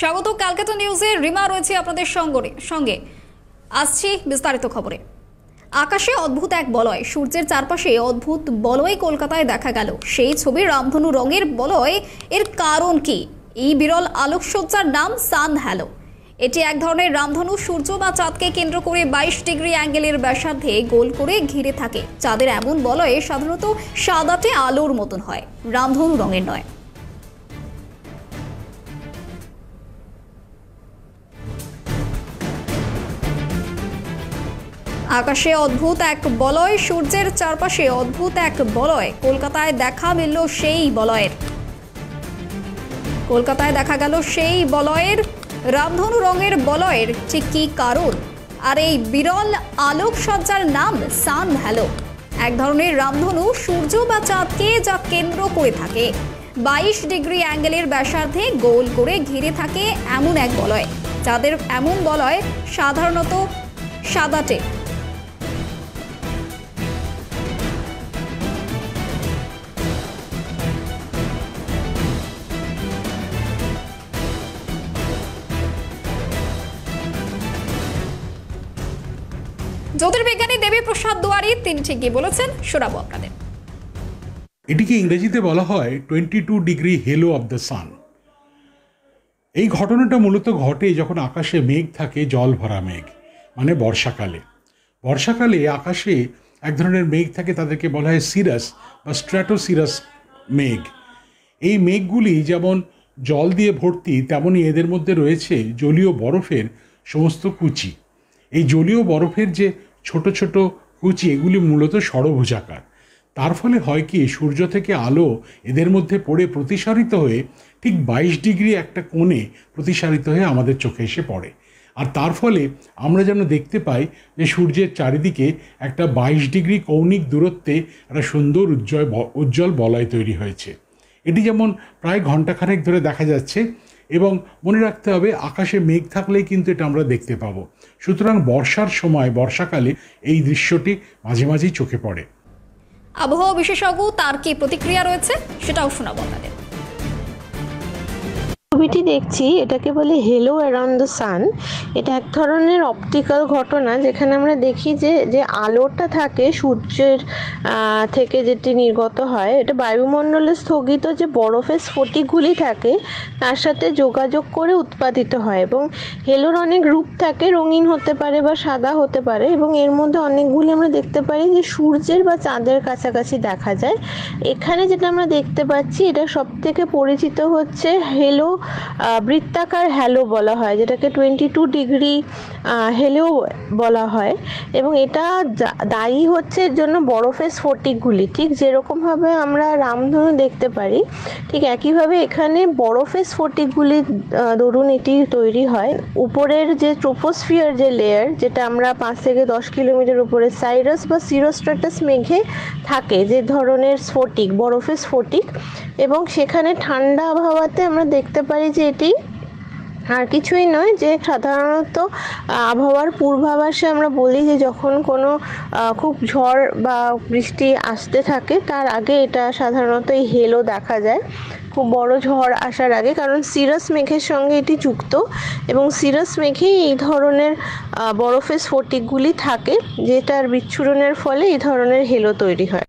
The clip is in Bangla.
স্বাগত ক্যালকাটা নিউজে। রিমা রয়েছে আপনাদের সঙ্গে। আসছি বিস্তারিত খবরে। আকাশে অদ্ভুত এক বলয়, সূর্যের চারপাশে অদ্ভুত বলয় কলকাতায় দেখা গেল। সেই ছবি রামধনু রঙের বলয়। এর কারণ কি? এই বিরল আলোকসজ্জার নাম সান হ্যালো। এটি এক ধরনের রামধনু, সূর্য বা চাঁদকে কেন্দ্র করে 22 ডিগ্রি অ্যাঙ্গেলের ব্যাসার্ধে গোল করে ঘিরে থাকে। চাঁদের এমন বলয়ে সাধারণত সাদাটে আলোর মতন হয়, রামধনু রঙের নয়। আকাশে অদ্ভুত এক বলয়, সূর্যের চারপাশে অদ্ভুত এক বলয়। কলকাতায় দেখা মিলল সেই বলয়ের। কলকাতায় দেখা গেল সেই বলয়ের, রামধনু রঙের বলয়ের। ঠিক কি কারণ? আর এই বিরল আলোকসজ্জার নাম সান হ্যালো। এক ধরনের রামধনু, সূর্য বা চাঁদকে যা কেন্দ্র করে থাকে। 22 ডিগ্রি অ্যাঙ্গেলের ব্যাসার্ধে গোল করে ঘিরে থাকে এমন এক বলয়। চাঁদের এমন বলয় সাধারণত সাদাটে। জ্যোতির্বিজ্ঞানী দেবীপ্রসাদ দুয়ারি তিনি ঠিকই বলেছেন, শোনাবো আপনাদের। এটিকে ইংরেজিতে বলা হয় 22 degree hello of the sun. এই ঘটনাটা মূলত ঘটে যখন আকাশে মেঘ থাকে, জল ভরা মেঘ, মানে বর্ষাকালে। বর্ষাকালে আকাশে এক ধরনের মেঘ থাকে, তাদেরকে বলা হয় সিরাস বা স্ট্র্যাটোসিরাস মেঘ। এই মেঘগুলি যেমন জল দিয়ে ভর্তি, তেমনই এদের মধ্যে রয়েছে জলীয় বরফের সমস্ত কুচি। এই জলীয় বরফের যে ছোট ছোট কুচি, এগুলি মূলত ষড়ভুজাকার। তার ফলে হয় কি, সূর্য থেকে আলো এদের মধ্যে পড়ে প্রতিসারিত হয়ে ঠিক 22 ডিগ্রি একটা কোণে প্রতিসারিত হয়ে আমাদের চোখে এসে পড়ে। আর তার ফলে আমরা যেন দেখতে পাই যে সূর্যের চারিদিকে একটা 22 ডিগ্রি কৌণিক দূরত্বে একটা সুন্দর উজ্জ্বল বলয় তৈরি হয়েছে। এটি যেমন প্রায় ঘণ্টাখানেক ধরে দেখা যাচ্ছে, এবং মনে রাখতে হবে আকাশে মেঘ থাকলেই কিন্তু এটা আমরা দেখতে পাবো। সুতরাং বর্ষার সময়, বর্ষাকালে এই দৃশ্যটি মাঝে মাঝেই চোখে পড়ে। আবহাওয়া বিশেষজ্ঞ তার কি প্রতিক্রিয়া রয়েছে সেটাও শোনাবো আপনাদের। ছবিটি দেখছি, এটাকে বলে হেলো অ্যারাউন্ড দ্য সান। এটা এক ধরনের অপটিক্যাল ঘটনা, যেখানে আমরা দেখি যে আলোটা থাকে সূর্যের থেকে যেটি নির্গত হয়, এটা বায়ুমণ্ডলে স্থগিত যে বরফের স্ফটিকগুলি থাকে তার সাথে যোগাযোগ করে উৎপাদিত হয়। এবং হেলোর অনেক রূপ থাকে, রঙিন হতে পারে বা সাদা হতে পারে, এবং এর মধ্যে অনেকগুলি আমরা দেখতে পারি যে সূর্যের বা চাঁদের কাছাকাছি দেখা যায়। এখানে যেটা আমরা দেখতে পাচ্ছি, এটা সব থেকে পরিচিত হচ্ছে হেলো, বৃত্তাকার হ্যালো বলা হয়, যেটাকে 22 ডিগ্রি হেলো বলা হয়। এবং এটা দায়ী হচ্ছে এর জন্য বরফের স্ফটিকগুলি। ঠিক যেরকমভাবে আমরা রামধনু দেখতে পারি, ঠিক একইভাবে এখানে বরফের স্ফটিকগুলি দরুন এটি তৈরি হয়। উপরের যে ট্রোপোস্ফিয়ার যে লেয়ার, যেটা আমরা 5 থেকে 10 কিলোমিটার উপরে সাইরাস বা সিরোস্ট্র্যাটাস মেঘে থাকে যে ধরনের স্ফটিক, বরফের স্ফটিক, এবং সেখানে ঠান্ডা আবহাওয়াতে আমরা দেখতে পারি যে এটি আর কিছুই নয়, যে সাধারণত আবহাওয়ার পূর্বাভাসে আমরা বলি যে যখন কোনো খুব ঝড় বা বৃষ্টি আসতে থাকে তার আগে এটা সাধারণত এই হেলো দেখা যায়, খুব বড় ঝড় আসার আগে। কারণ সিরাস মেঘের সঙ্গে এটি যুক্ত, এবং সিরাস মেঘেই এই ধরনের বরফের স্ফটিকগুলি থাকে, যেটার বিচ্ছুরণের ফলে এই ধরনের হেলো তৈরি হয়।